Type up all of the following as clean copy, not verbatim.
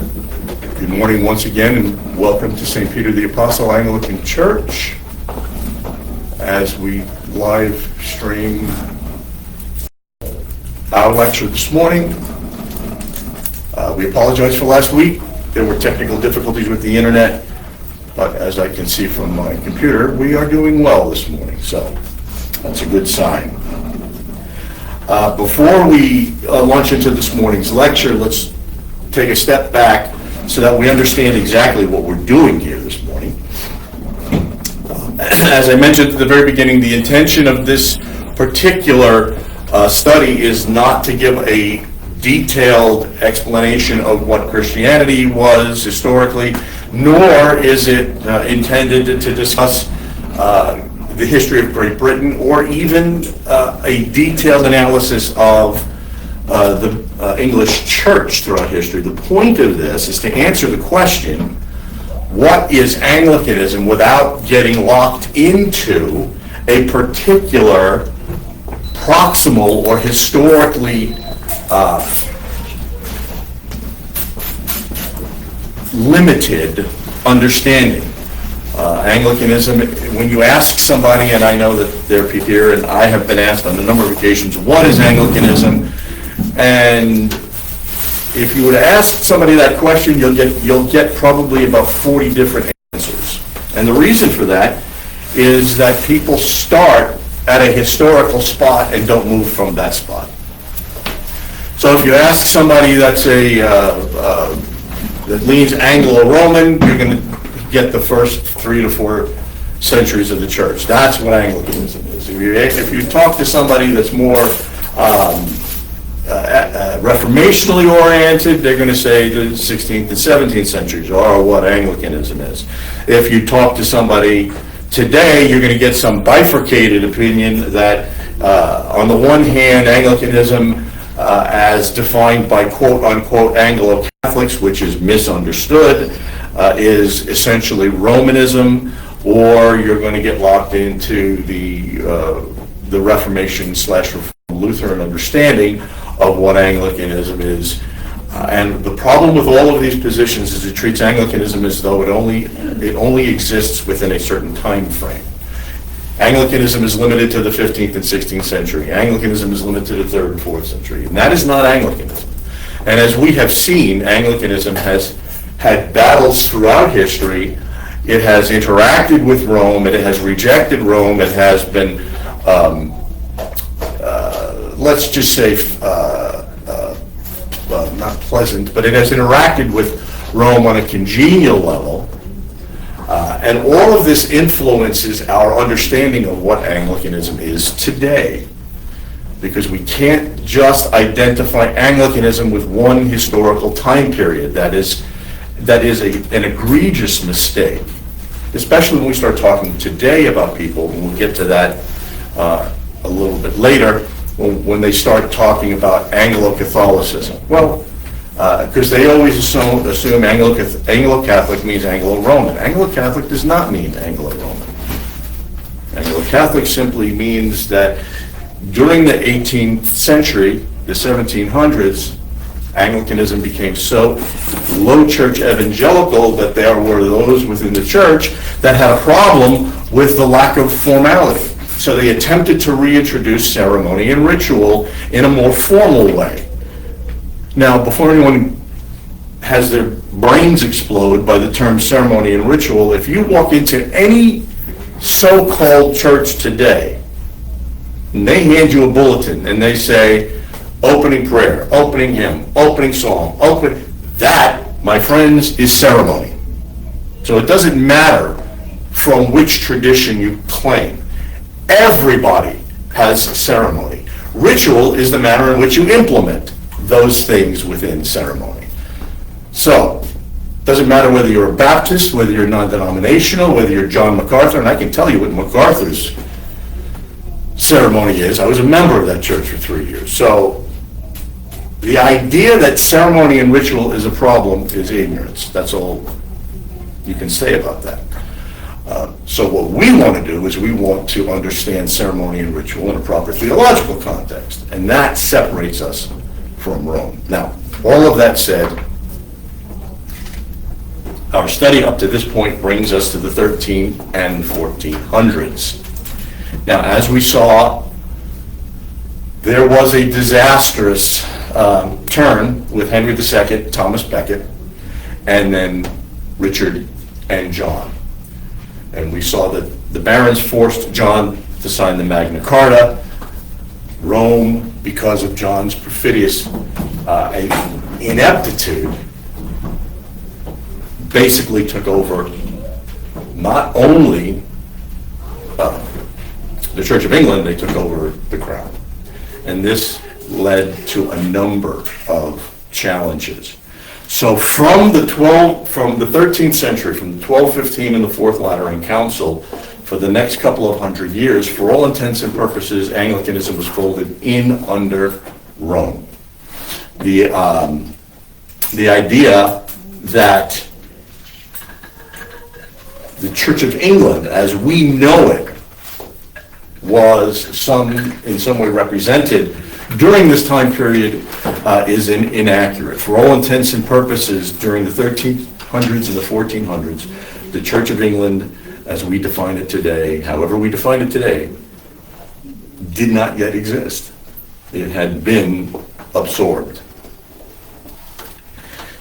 Good morning once again, and welcome to St. Peter the Apostle Anglican Church as we live stream our lecture this morning. We apologize for last week. There were technical difficulties with the internet, but as I can see from my computer, we are doing well this morning, so that's a good sign. Before we launch into this morning's lecture, let's take a step back so that we understand exactly what we're doing here this morning. As I mentioned at the very beginning, the intention of this particular study is not to give a detailed explanation of what Christianity was historically, nor is it intended to discuss the history of Great Britain, or even a detailed analysis of the English church throughout history. The point of this is to answer the question, what is Anglicanism, without getting locked into a particular proximal or historically limited understanding. Anglicanism, when you ask somebody, and I know that there are people here, and I have been asked on a number of occasions, what is Anglicanism? And if you were to ask somebody that question, you'll get probably about 40 different answers. And the reason for that is that people start at a historical spot and don't move from that spot. So if you ask somebody that's that leans Anglo-Roman, you're going to get the first 3 to 4 centuries of the church. That's what Anglicanism is. If you talk to somebody that's more reformationally oriented, they're going to say the 16th and 17th centuries are what Anglicanism is. If you talk to somebody today, you're going to get some bifurcated opinion that on the one hand, Anglicanism as defined by quote-unquote Anglo-Catholics, which is misunderstood, is essentially Romanism, or you're going to get locked into the Reformation / Lutheran understanding of what Anglicanism is. And the problem with all of these positions is it treats Anglicanism as though it only exists within a certain time frame. Anglicanism is limited to the 15th and 16th century. Anglicanism is limited to the 3rd and 4th century. And that is not Anglicanism. And as we have seen, Anglicanism has had battles throughout history. It has interacted with Rome. It has rejected Rome. It has been, let's just say, not pleasant, but it has interacted with Rome on a congenial level. And all of this influences our understanding of what Anglicanism is today, because we can't just identify Anglicanism with one historical time period. That is an egregious mistake, especially when we start talking today about people, and we'll get to that a little bit later, when they start talking about Anglo-Catholicism. Well, because they always assume Anglo-Catholic means Anglo-Roman. Anglo-Catholic does not mean Anglo-Roman. Anglo-Catholic simply means that during the 18th century, the 1700s, Anglicanism became so low church evangelical that there were those within the church that had a problem with the lack of formality. So they attempted to reintroduce ceremony and ritual in a more formal way. Now, before anyone has their brains explode by the term ceremony and ritual, if you walk into any so-called church today, and they hand you a bulletin and they say, opening prayer, opening hymn, opening psalm, that, my friends, is ceremony. So it doesn't matter from which tradition you claim. Everybody has ceremony. Ritual is the manner in which you implement those things within ceremony. So, doesn't matter whether you're a Baptist, whether you're non-denominational, whether you're John MacArthur, and I can tell you what MacArthur's ceremony is. I was a member of that church for 3 years. So, the idea that ceremony and ritual is a problem is ignorance. That's all you can say about that. So what we want to do is we want to understand ceremony and ritual in a proper theological context, and that separates us from Rome. Now, all of that said, Our study up to this point brings us to the 13 and 1400s. Now, as we saw, there was a disastrous turn with Henry II, Thomas Becket, and then Richard and John. And we saw that the barons forced John to sign the Magna Carta. Rome, because of John's perfidious ineptitude, basically took over not only the Church of England, they took over the crown. And this led to a number of challenges. So from the 13th century, from the 1215 and the Fourth Lateran Council, for the next couple of hundred years, for all intents and purposes, Anglicanism was folded in under Rome. The idea that the Church of England, as we know it, was in some way represented during this time period is inaccurate. For all intents and purposes, during the 1300s and the 1400s, the Church of England, as we define it today, however we define it today, did not yet exist. It had been absorbed.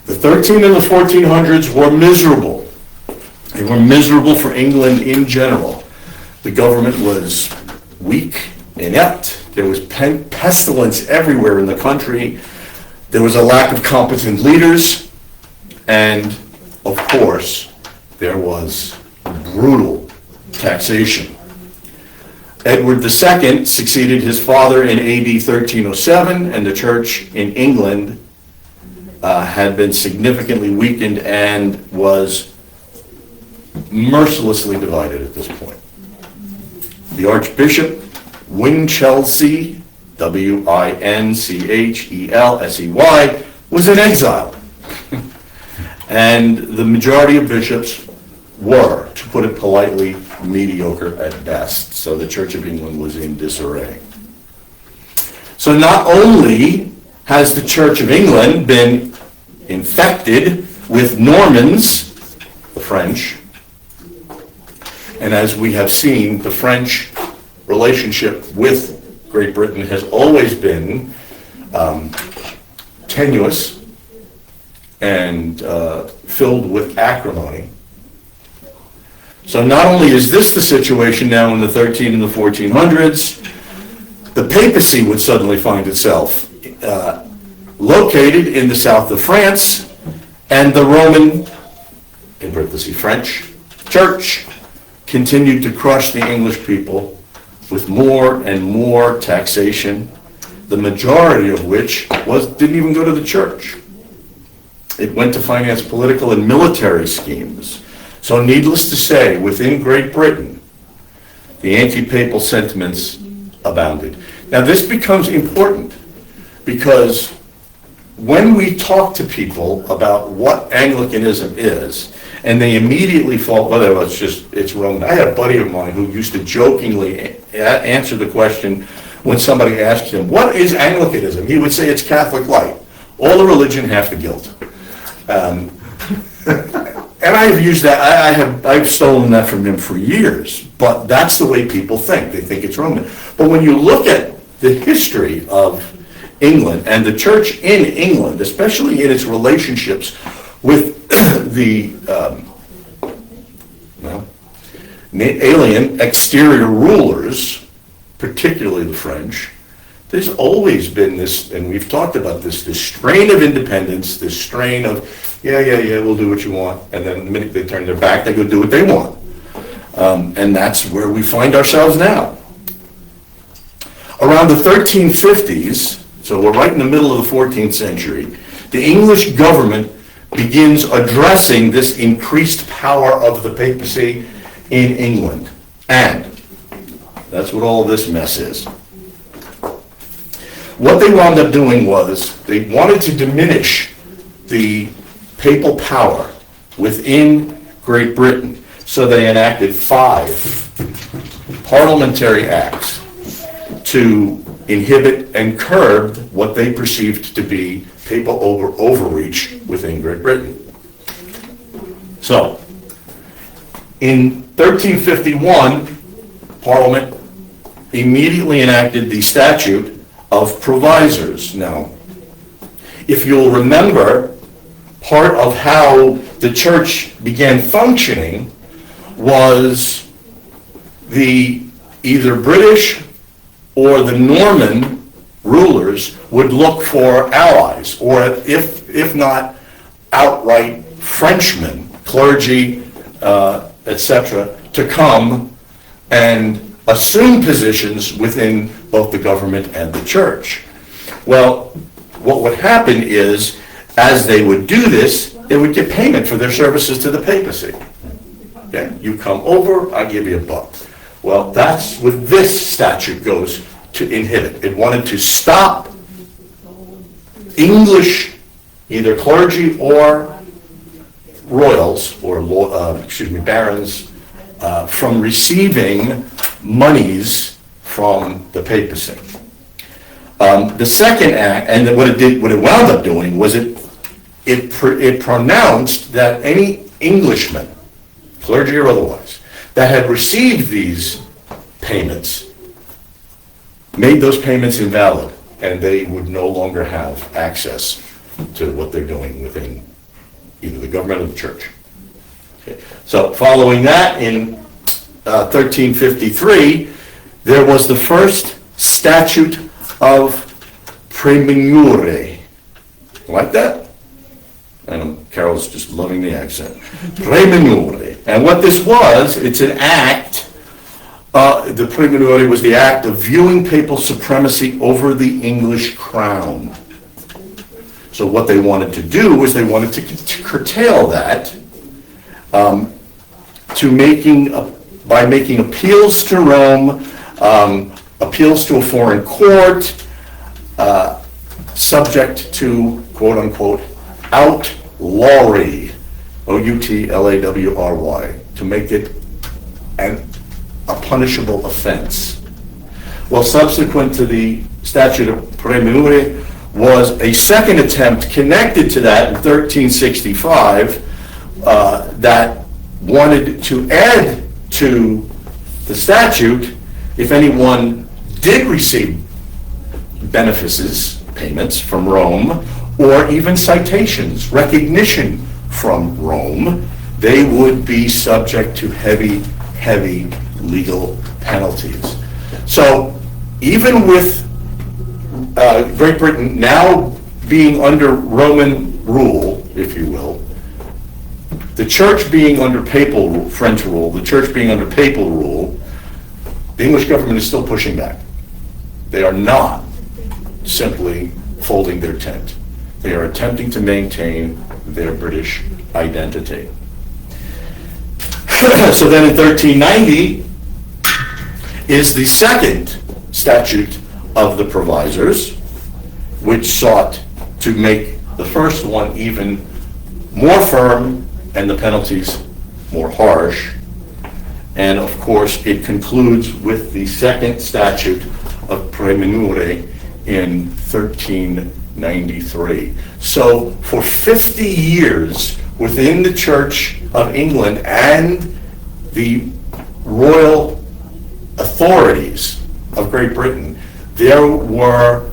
The 13 and the 1400s were miserable. They were miserable for England in general. The government was weak, inept. There was pestilence everywhere in the country. There was a lack of competent leaders. And, of course, there was brutal taxation. Edward II succeeded his father in AD 1307, and the church in England had been significantly weakened and was mercilessly divided at this point. The Archbishop Winchelsey, Winchelsey, was in exile. And the majority of bishops were, to put it politely, mediocre at best. So the Church of England was in disarray. So not only has the Church of England been infected with Normans, the French, and as we have seen, the French relationship with Great Britain has always been tenuous and filled with acrimony. So not only is this the situation now in the 13 and the 1400s, the papacy would suddenly find itself located in the south of France, and the Roman, in parentheses French, Church continued to crush the English people with more and more taxation, the majority of which didn't even go to the church. It went to finance political and military schemes. So needless to say, within Great Britain, the anti-papal sentiments abounded. Now this becomes important because when we talk to people about what Anglicanism is, and they immediately fall, well, it's Roman. I had a buddy of mine who used to jokingly answer the question when somebody asked him, what is Anglicanism? He would say it's Catholic light. All the religion, half the guilt. And I've used that, I've stolen that from him for years, but that's the way people think. They think it's Roman. But when you look at the history of England and the church in England, especially in its relationships with the alien exterior rulers, particularly the French, there's always been this, and we've talked about this strain of independence, this strain of, yeah, we'll do what you want, and then the minute they turn their back, they go do what they want. And that's where we find ourselves now. Around the 1350s, so we're right in the middle of the 14th century, the English government begins addressing this increased power of the papacy in England. And that's what all this mess is. What they wound up doing was they wanted to diminish the papal power within Great Britain. So they enacted 5 parliamentary acts to inhibit and curb what they perceived to be papal overreach within Great Britain. So, in 1351, Parliament immediately enacted the Statute of Provisors. Now, if you'll remember, part of how the church began functioning was the either British or the Norman rulers would look for allies, or if not outright Frenchmen, clergy, etc., to come and assume positions within both the government and the church. Well, what would happen is, as they would do this, they would get payment for their services to the papacy. Okay? You come over, I give you $1. Well, that's what this statute goes to inhibit. It wanted to stop English, either clergy or royals, or barons, from receiving monies from the papacy. The second act, and what it wound up doing was it pronounced that any Englishman, clergy or otherwise, that had received these payments made those payments invalid, and they would no longer have access to what they're doing within either the government or the church. Okay. So following that, in 1353, there was the first statute of praemunire. Like that? And Carol's just loving the accent. Praemunire. And what this was, it's an act. The praemunire was the act of viewing papal supremacy over the English crown. So what they wanted to do was they wanted to curtail that by making appeals to Rome, appeals to a foreign court, subject to, quote unquote, outlawry, outlawry, to make it a punishable offense. Well, subsequent to the statute of praemunire was a second attempt connected to that in 1365 that wanted to add to the statute if anyone did receive benefices, payments from Rome, or even citations, recognition from Rome, they would be subject to heavy legal penalties. So even with Great Britain now being under Roman rule, if you will, the church being under papal rule, French rule, the church being under papal rule, the English government is still pushing back. They are not simply folding their tent. They are attempting to maintain their British identity. So then in 1390 is the second statute of the Provisors, which sought to make the first one even more firm and the penalties more harsh. And of course, it concludes with the second statute of praemunire in 1393. So for 50 years within the Church of England and the royal authorities of Great Britain, there were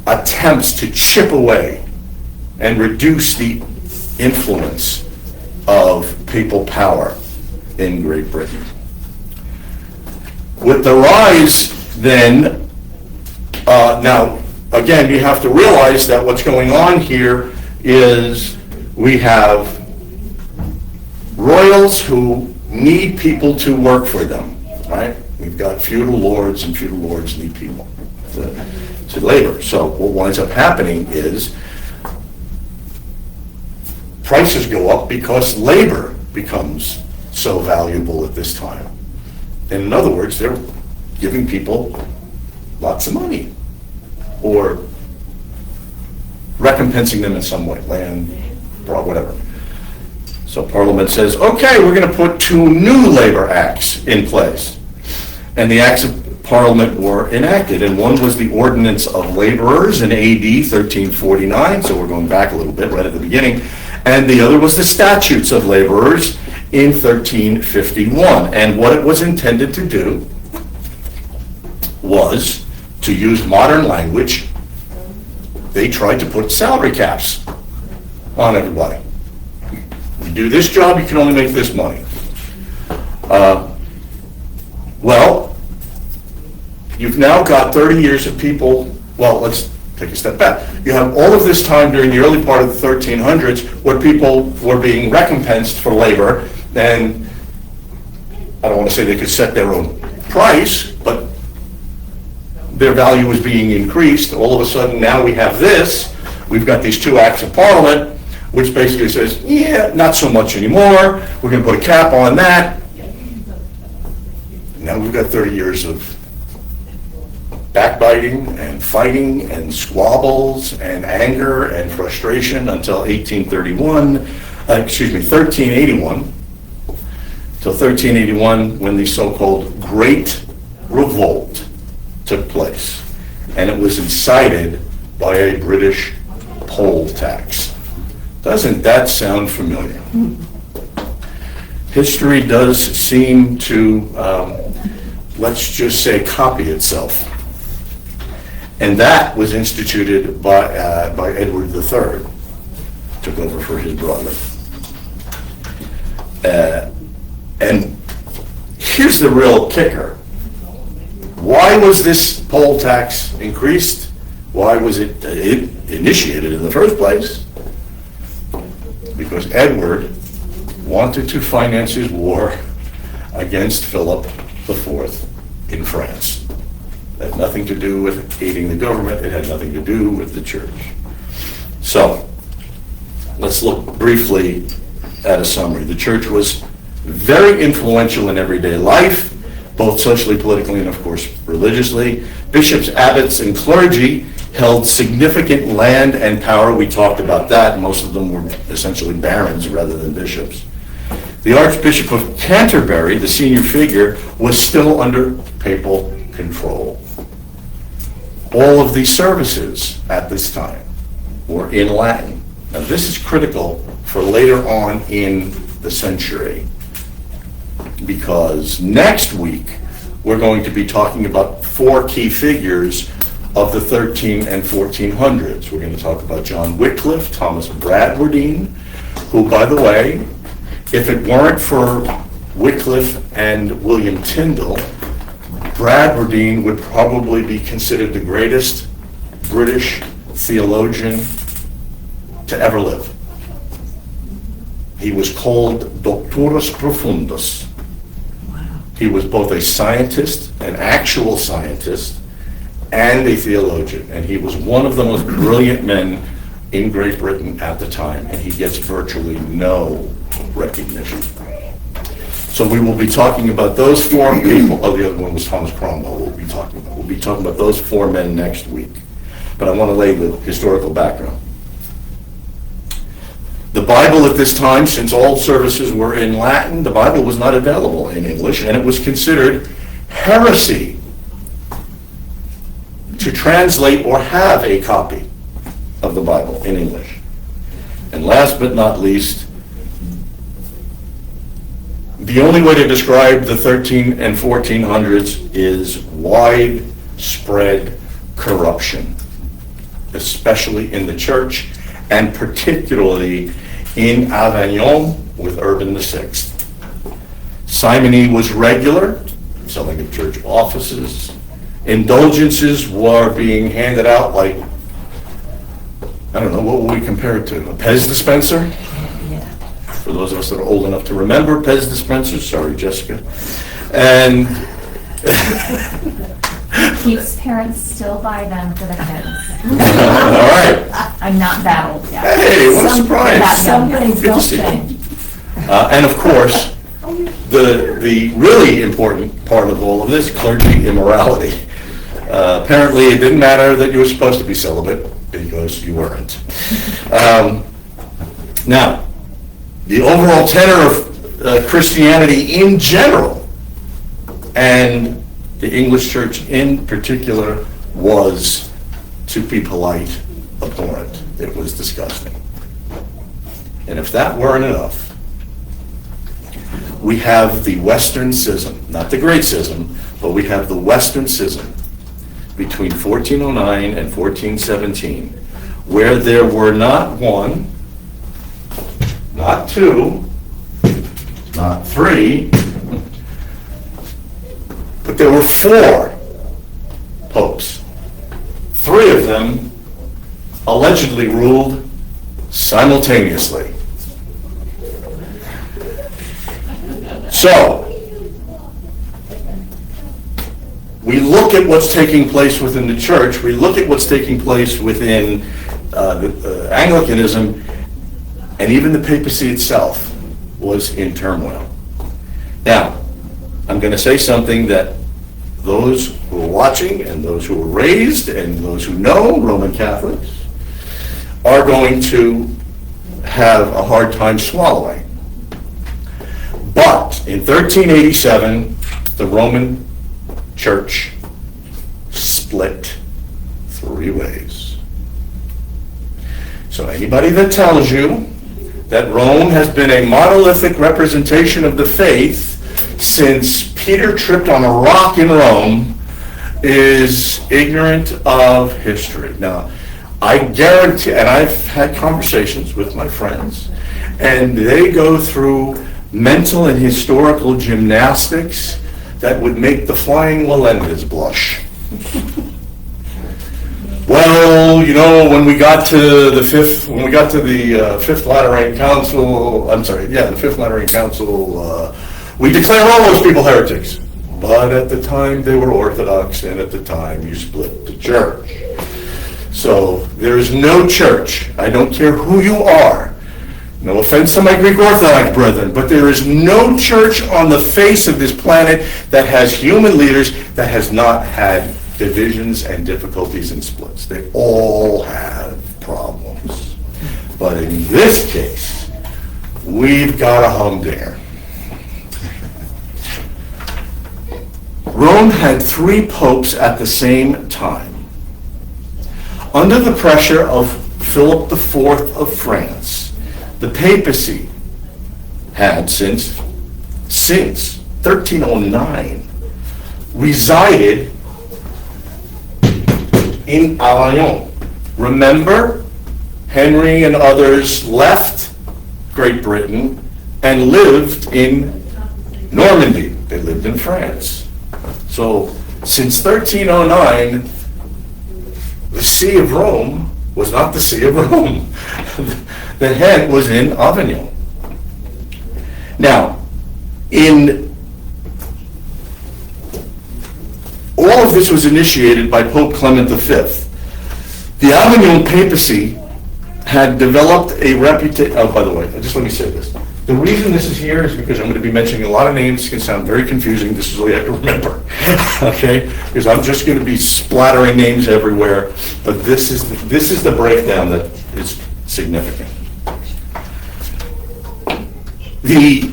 attempts to chip away and reduce the influence of papal power in Great Britain. With the rise then, now again, you have to realize that what's going on here is we have royals who need people to work for them, right? We've got feudal lords, and feudal lords need people to labor. So what winds up happening is prices go up because labor becomes so valuable at this time. And in other words, they're giving people lots of money or recompensing them in some way, land, whatever. So Parliament says, okay, we're going to put 2 new labor acts in place. And the acts of Parliament were enacted, and one was the Ordinance of Laborers in AD 1349, so we're going back a little bit right at the beginning, and the other was the Statutes of Laborers in 1351. And what it was intended to do was, to use modern language, they tried to put salary caps on everybody. You do this job, you can only make this money. Well, you've now got 30 years of people, well, let's take a step back. You have all of this time during the early part of the 1300s where people were being recompensed for labor, and I don't want to say they could set their own price, but their value was being increased. All of a sudden, now we have this. We've got these two acts of parliament, which basically says, yeah, not so much anymore. We're going to put a cap on that. Now we've got 30 years of backbiting and fighting and squabbles and anger and frustration until 1381, till 1381, when the so-called Great Revolt took place. And it was incited by a British poll tax. Doesn't that sound familiar? History does seem to, let's just say, copy itself. And that was instituted by Edward III, took over for his brother. And here's the real kicker. Why was this poll tax increased? Why was it initiated in the first place? Because Edward wanted to finance his war against Philip IV in France. It had nothing to do with aiding the government. It had nothing to do with the church. So, let's look briefly at a summary. The church was very influential in everyday life, both socially, politically, and of course religiously. Bishops, abbots, and clergy held significant land and power. We talked about that. Most of them were essentially barons rather than bishops. The Archbishop of Canterbury, the senior figure, was still under papal control. All of these services at this time were in Latin. Now this is critical for later on in the century, because next week we're going to be talking about four key figures of the 13 and 1400s. We're going to talk about John Wycliffe, Thomas Bradwardine, who, by the way, if it weren't for Wycliffe and William Tyndale, Bradwardine would probably be considered the greatest British theologian to ever live. He was called Doctorus Profundus. He was both a scientist, an actual scientist, and a theologian. And he was one of the most brilliant men in Great Britain at the time, and he gets virtually no recognition. So we will be talking about those four people. Oh, the other one was Thomas Cromwell. We'll be talking about those four men next week. But I want to lay the historical background. The Bible at this time, since all services were in Latin, the Bible was not available in English, and it was considered heresy to translate or have a copy of the Bible in English. And last but not least, the only way to describe the 13 and 1400s is widespread corruption, especially in the church, and particularly in Avignon with Urban VI. Simony was regular, selling of church offices. Indulgences were being handed out like, I don't know, what would we compare it to? A Pez dispenser? Yeah. For those of us that are old enough to remember Pez dispensers, sorry, Jessica. And Keith's parents still buy them for the kids. all right. I'm not that old yet. Hey, what a surprise. Somebody's Good to see you. And of course, the really important part of all of this, clergy immorality. Apparently, it didn't matter that you were supposed to be celibate because you weren't. Now, the overall tenor of Christianity in general, and the English church in particular, was, to be polite, abhorrent. It was disgusting. And if that weren't enough, we have the Western Schism, not the Great Schism, but we have the Western Schism between 1409 and 1417, where there were not one, not two, not three, but there were four popes. Three of them allegedly ruled simultaneously. So, we look at what's taking place within the church, we look at what's taking place within Anglicanism, and even the papacy itself was in turmoil. Now, I'm going to say something that those who are watching and those who were raised and those who know Roman Catholics are going to have a hard time swallowing. But in 1387, the Roman Church split three ways. So anybody that tells you that Rome has been a monolithic representation of the faith since Peter tripped on a rock in Rome is ignorant of history. Now, I guarantee, and I've had conversations with my friends, and they go through mental and historical gymnastics that would make the flying Melendez blush. Well, you know, when we got to the fifth Lateran Council, the Fifth Lateran Council, we declare all those people heretics. But at the time they were Orthodox, and at the time you split the church. So there is no church, I don't care who you are, no offense to my Greek Orthodox brethren, but there is no church on the face of this planet that has human leaders that has not had divisions and difficulties and splits. They all have problems. But in this case, we've got a humdinger. Rome had three popes at the same time. Under the pressure of Philip IV of France, the papacy had since 1309 resided in Avignon. Remember, Henry and others left Great Britain and lived in Normandy. They lived in France. So since 1309, the See of Rome was not the See of Rome. The head was in Avignon. Now, all of this was initiated by Pope Clement V. The Avignon papacy had developed a reputation. Oh, by the way, just let me say this. The reason this is here is because I'm going to be mentioning a lot of names. It's going to sound very confusing. This is all you have to remember. Okay? Because I'm just going to be splattering names everywhere. But this is the breakdown that is significant. The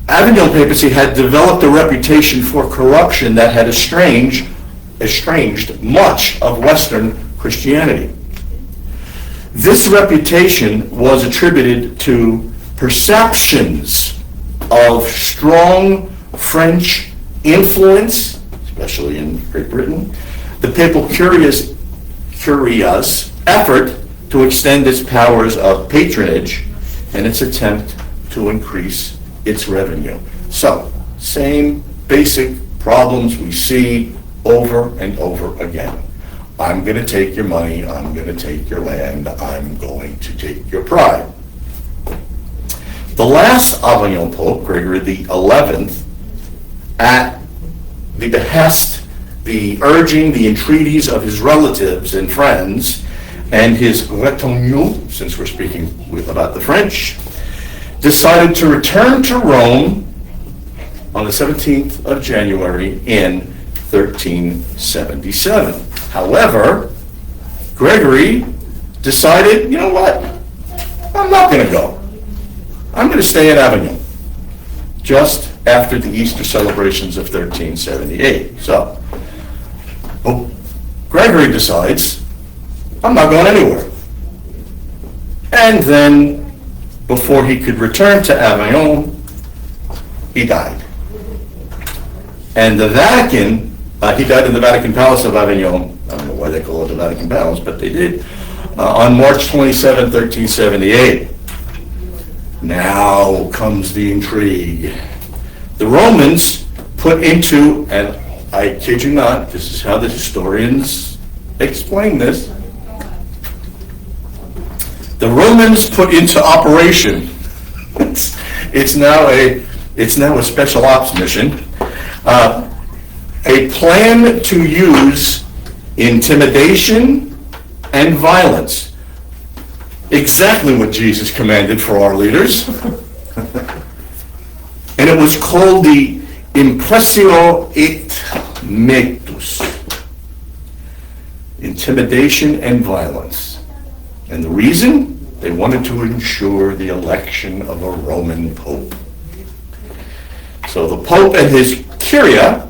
Avignon papacy had developed a reputation for corruption that had estranged much of Western Christianity. This reputation was attributed to perceptions of strong French influence, especially in Great Britain, the papal curia's effort to extend its powers of patronage, and its attempt to increase its revenue. So, same basic problems we see over and over again. I'm going to take your money, I'm going to take your land, I'm going to take your pride. The last Avignon Pope, Gregory XI, at the behest, the urging, the entreaties of his relatives and friends, and his retinue, since we're speaking about the French, decided to return to Rome on the 17th of January in 1377. However, Gregory decided, you know what, I'm not going to go. I'm going to stay in Avignon, just after the Easter celebrations of 1378. So, Gregory decides, I'm not going anywhere. And then before he could return to Avignon, he died. And the Vatican, he died in the Vatican Palace of Avignon. I don't know why they call it the Vatican Palace, but they did. On March 27, 1378. Now comes the intrigue. The Romans put into, and I kid you not, this is how the historians explain this. The Romans put into operation, it's now a special ops mission, a plan to use intimidation and violence. Exactly what Jesus commanded for our leaders. And it was called the Impressio et Metus. Intimidation and violence. And the reason? They wanted to ensure the election of a Roman Pope. So the Pope and his curia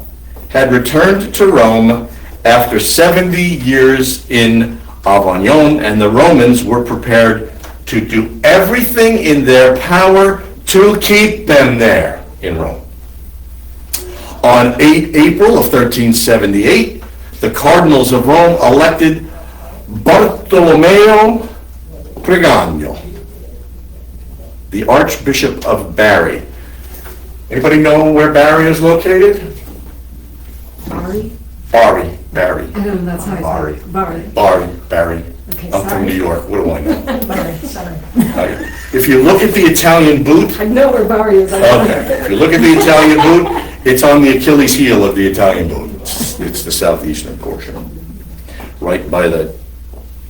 had returned to Rome after 70 years in Avignon, and the Romans were prepared to do everything in their power to keep them there in Rome. On 8 April of 1378, the cardinals of Rome elected Bartolomeo Pregagno, the Archbishop of Bari. Anybody know where Bari is located? Bari? Bari. I don't know, that's how Bari. it's Bari. Bari. Okay, I'm from sorry. New York, what do I know? Bari, sorry. If you look at the Italian boot, I know where Bari is. okay, if you look at the Italian boot, it's on the Achilles heel of the Italian boot. It's the southeastern portion, right by the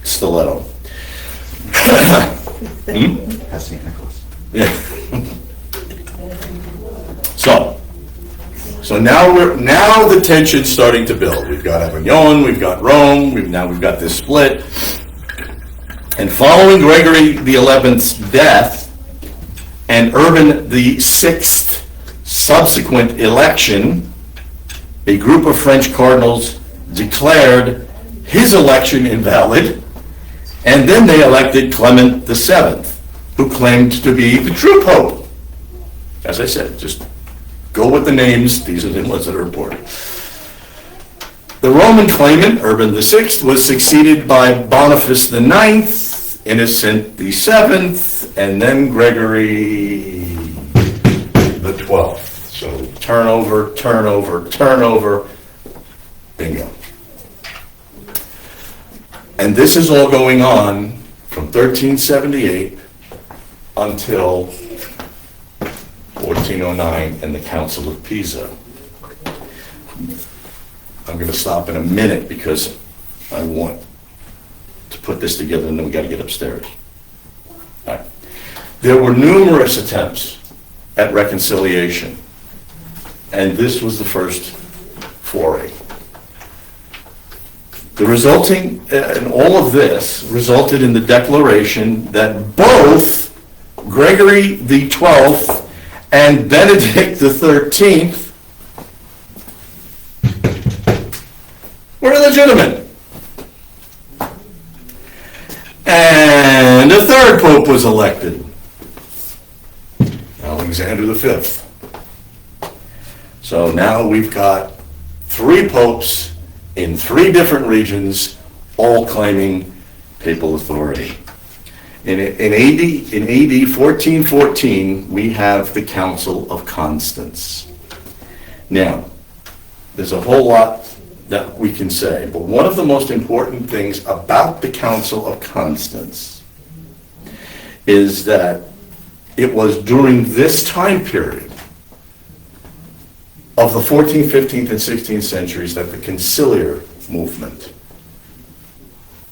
stiletto. That's St. Nicholas. Yeah. So now the tension's starting to build. We've got Avignon, we've got Rome, we've got this split. And following Gregory XI's death and Urban VI's subsequent election, a group of French cardinals declared his election invalid, and then they elected Clement VII, who claimed to be the true pope. As I said, just go with the names. These are the ones that are important. The Roman claimant, Urban VI, was succeeded by Boniface IX, Innocent VII, and then Gregory XII. So turnover, bingo. And this is all going on from 1378 until 1409 and the Council of Pisa. I'm going to stop in a minute because I want to put this together and then we got to get upstairs. All right. There were numerous attempts at reconciliation, and this was the first foray. The resulting, and all of this resulted in the declaration that both Gregory XII and Benedict XIII were illegitimate. And a third pope was elected, Alexander V. So now we've got 3 popes in 3 different regions, all claiming papal authority. In AD 1414, we have the Council of Constance. Now, there's a whole lot that we can say, but one of the most important things about the Council of Constance is that it was during this time period of the 14th, 15th, and 16th centuries that the conciliar movement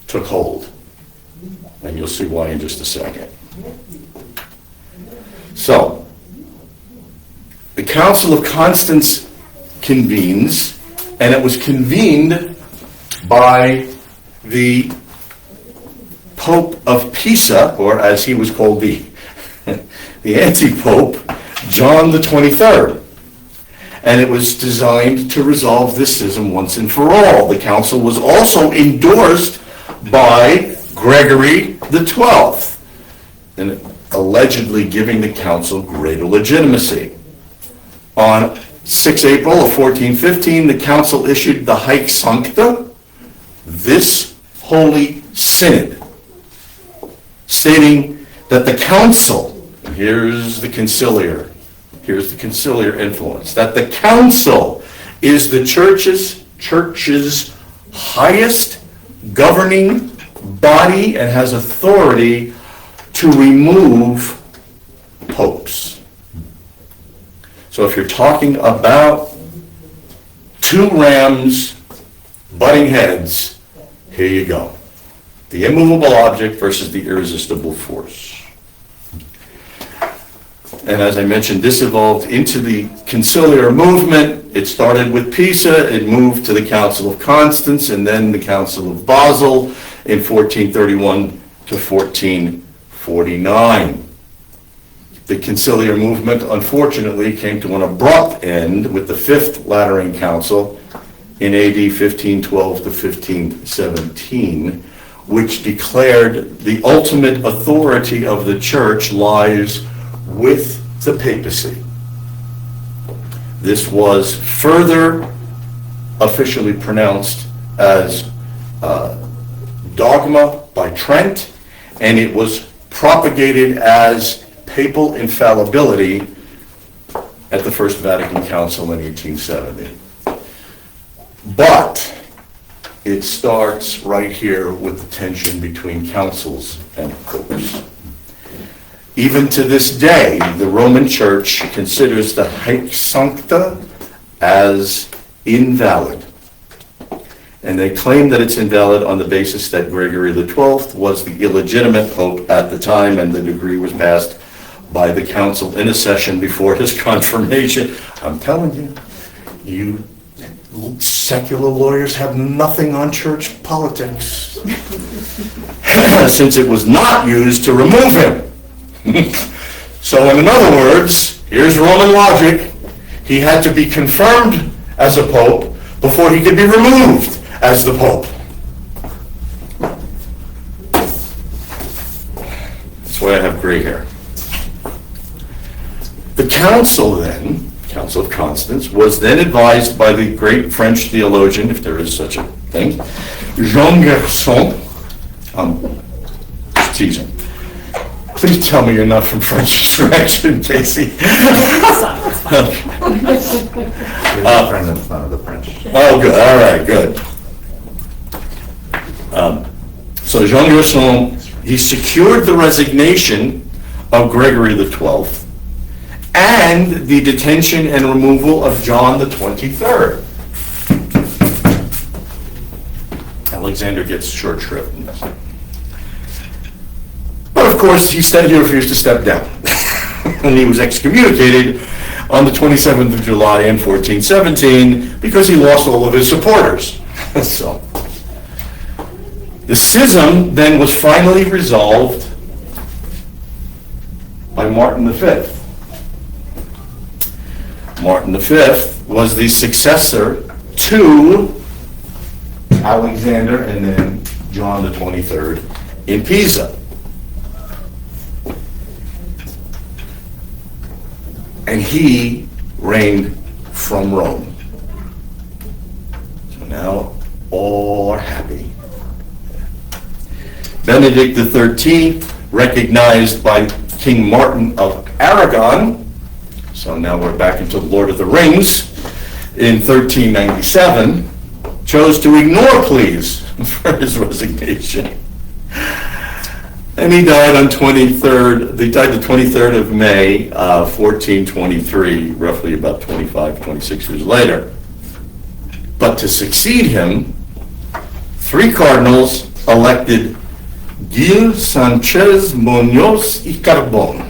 took hold. And you'll see why in just a second. So, the Council of Constance convenes, and it was convened by the Pope of Pisa, or as he was called, the anti-pope, John the 23rd. And it was designed to resolve this schism once and for all. The council was also endorsed by Gregory XII. and allegedly giving the council greater legitimacy. On 6 April of 1415, the council issued the Haec Sancta, this holy synod, stating that the council, and here's the conciliar influence, that the council is the church's highest governing body and has authority to remove popes. So if you're talking about two rams butting heads, here you go. The immovable object versus the irresistible force. And as I mentioned, this evolved into the conciliar movement. It started with Pisa, it moved to the Council of Constance, and then the Council of Basel in 1431 to 1449. The conciliar movement, unfortunately, came to an abrupt end with the Fifth Lateran Council in AD 1512 to 1517, which declared the ultimate authority of the church lies with the papacy. This was further officially pronounced as dogma by Trent, and it was propagated as papal infallibility at the First Vatican Council in 1870. But it starts right here with the tension between councils and popes. Even to this day, the Roman Church considers the Haec Sancta as invalid. And they claim that it's invalid on the basis that Gregory XII was the illegitimate pope at the time, and the decree was passed by the council in a session before his confirmation. I'm telling you, you secular lawyers have nothing on church politics. Since it was not used to remove him. So in other words, here's Roman logic. He had to be confirmed as a pope before he could be removed as the pope. That's why I have gray hair. The council then, Council of Constance, was then advised by the great French theologian, if there is such a thing, Jean Gerson. Just teasing. Please tell me you're not from French Extraction, Casey. You're the friend that's not of the French. Oh, good, all right, good. So Jean Gerson, he secured the resignation of Gregory XII and the detention and removal of John the 23rd. Alexander gets short shrift in this. But of course, he refused to step down. And he was excommunicated on the 27th of July in 1417 because he lost all of his supporters. So, the schism then was finally resolved by Martin V. Martin V was the successor to Alexander and then John the 23rd in Pisa. And he reigned from Rome. So now all are happy. Benedict XIII, recognized by King Martin of Aragon, so now we're back into Lord of the Rings, in 1397, chose to ignore pleas for his resignation. And he died on the 23rd of May, 1423, roughly about 26 years later. But to succeed him, 3 cardinals elected Gil Sanchez Munoz y Carbon,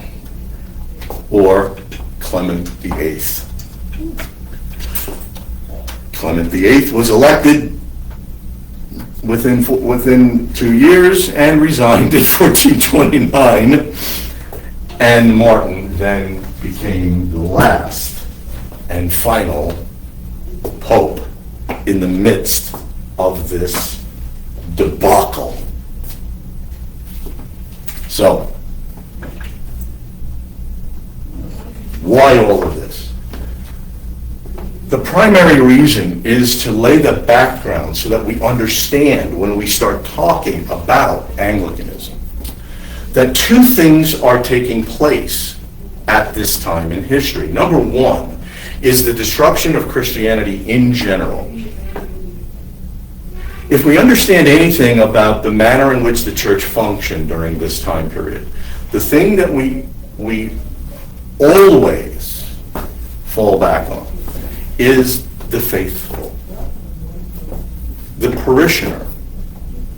or Clement VIII. Clement VIII was elected within 2 years and resigned in 1429, and Martin then became the last and final pope in the midst of this debacle. So, Why all of this? The primary reason is to lay the background so that we understand when we start talking about Anglicanism that two things are taking place at this time in history. Number one is the disruption of Christianity in general. If we understand anything about the manner in which the church functioned during this time period, the thing that we always fall back on is the faithful. The parishioner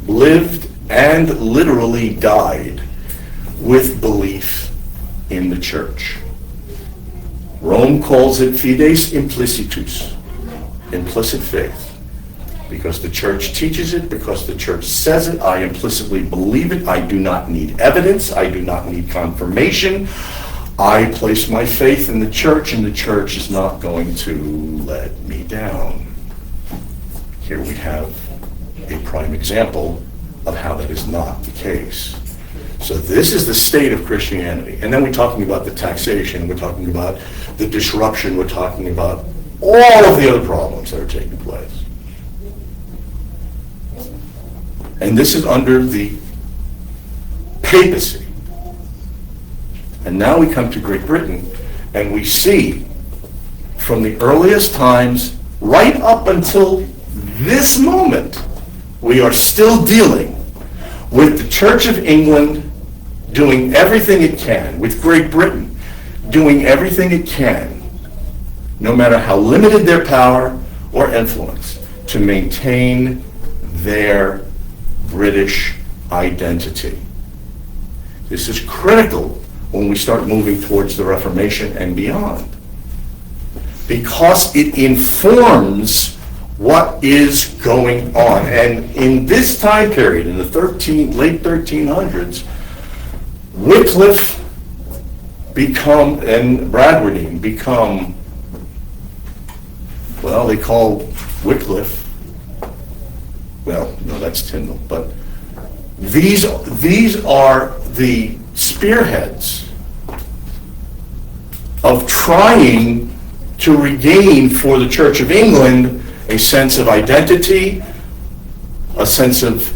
lived and literally died with belief in the church. Rome calls it fides implicitus, implicit faith. Because the church teaches it, because the church says it, I implicitly believe it. I do not need evidence. I do not need confirmation. I place my faith in the church, and the church is not going to let me down. Here we have a prime example of how that is not the case. So this is the state of Christianity. And then we're talking about the taxation, we're talking about the disruption, we're talking about all of the other problems that are taking place. And this is under the papacy. And now we come to Great Britain, and we see from the earliest times right up until this moment, we are still dealing with the Church of England doing everything it can, with Great Britain doing everything it can, no matter how limited their power or influence, to maintain their British identity. This is critical when we start moving towards the Reformation and beyond, because it informs what is going on. And in this time period, in the late 1300s, Wycliffe and Bradwardine become, well, they call Wycliffe, well, no, that's Tyndall, but these are the spearheads of trying to regain for the Church of England a sense of identity, a sense of,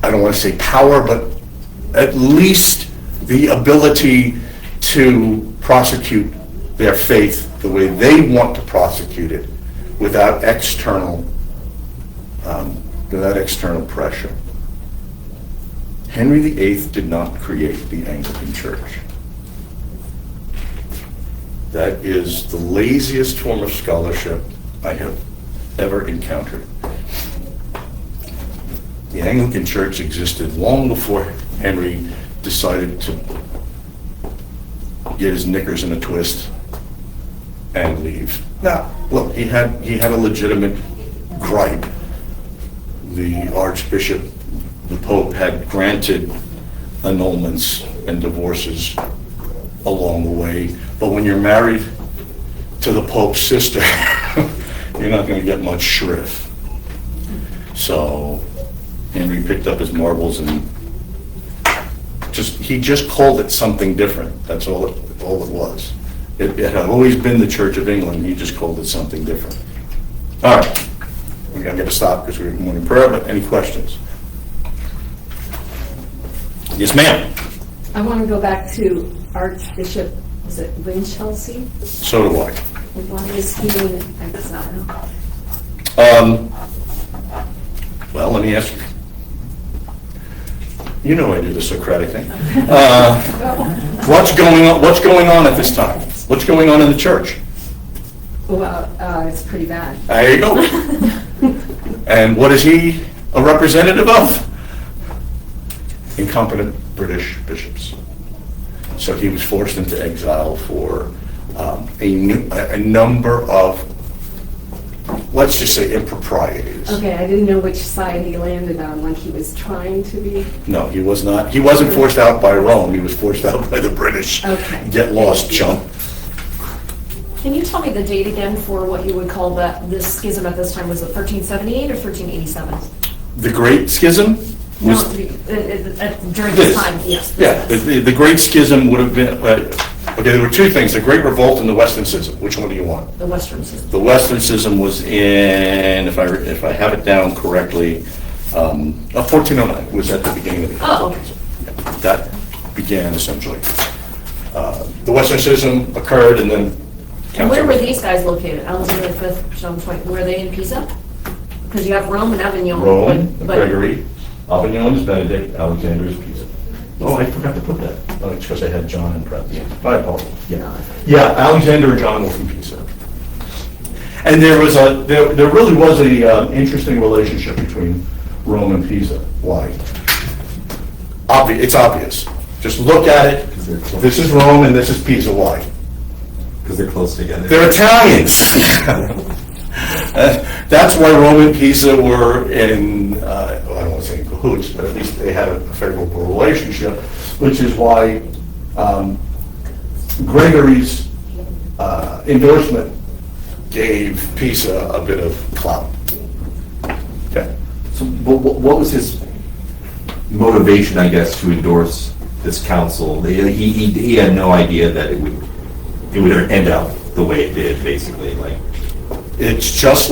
I don't want to say power, but at least the ability to prosecute their faith the way they want to prosecute it without external pressure. Henry VIII did not create the Anglican Church. That is the laziest form of scholarship I have ever encountered. The Anglican Church existed long before Henry decided to get his knickers in a twist and leave. Now, look, he had a legitimate gripe. The Archbishop, the Pope, had granted annulments and divorces along the way, but when you're married to the Pope's sister, you're not going to get much shrift. So Henry picked up his marbles and he just called it something different. That's all it was. It had always been the Church of England. He just called it something different. All right, we're going to get to stop because we're in morning prayer. But any questions? Yes, ma'am. I want to go back to Archbishop, was it Winchelsea? So do I. Why is he in exile? Well, let me ask you. You know I do the Socratic thing. What's going on? What's going on at this time? What's going on in the church? Well, it's pretty bad. There you go. And what is he a representative of? Incompetent British bishops. So he was forced into exile for a number of, let's just say, improprieties. Okay, I didn't know which side he landed on, like he was trying to be. No, he was not. He wasn't forced out by Rome. He was forced out by the British. Okay. Get lost, chump. Can you tell me the date again for what you would call this schism at this time? Was it 1378 or 1387? The Great Schism was During this time, yes. yeah. The Great Schism would have been Okay, there were two things, the Great Revolt and the Western Schism. Which one do you want? The Western system. The Western Schism was in, if I have it down correctly, 1409 was at the beginning of the Oh, okay. Yeah, that began essentially. The Western Schism occurred and then. And where were these guys located? Alexander the Fifth, John Point, were they in Pisa? Because you have Rome and Avignon. Rome, but- Gregory, Avignon is Benedict, Alexander is Pisa. Oh, I forgot to put that. Oh, it's because I had John in parentheses. My apologies. Yeah, Alexander and John were from Pisa. And there really was a interesting relationship between Rome and Pisa. Why? It's obvious. Just look at it. This is Rome and this is Pisa. Why? Because they're close together. They're Italians. That's why Rome and Pisa were in, I don't want to say in cahoots, but at least they had a favorable relationship, which is why Gregory's endorsement gave Pisa a bit of clout. Okay. So what was his motivation, I guess, to endorse this council? He had no idea that it would end up the way it did, basically. Like, It's just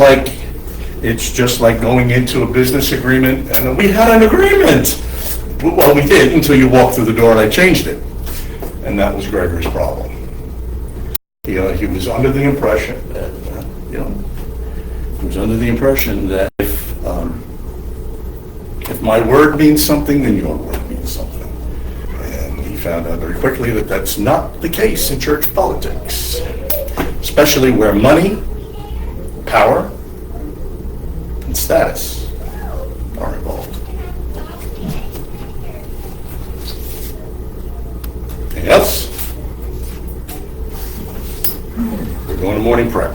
like going into a business agreement, and we had an agreement. Well, we did until you walked through the door and I changed it, and that was Gregory's problem. He was under the impression that if my word means something, then your word means something. And he found out very quickly that that's not the case in church politics, especially where money, power, and status are involved. Anything else? We're going to morning prayer.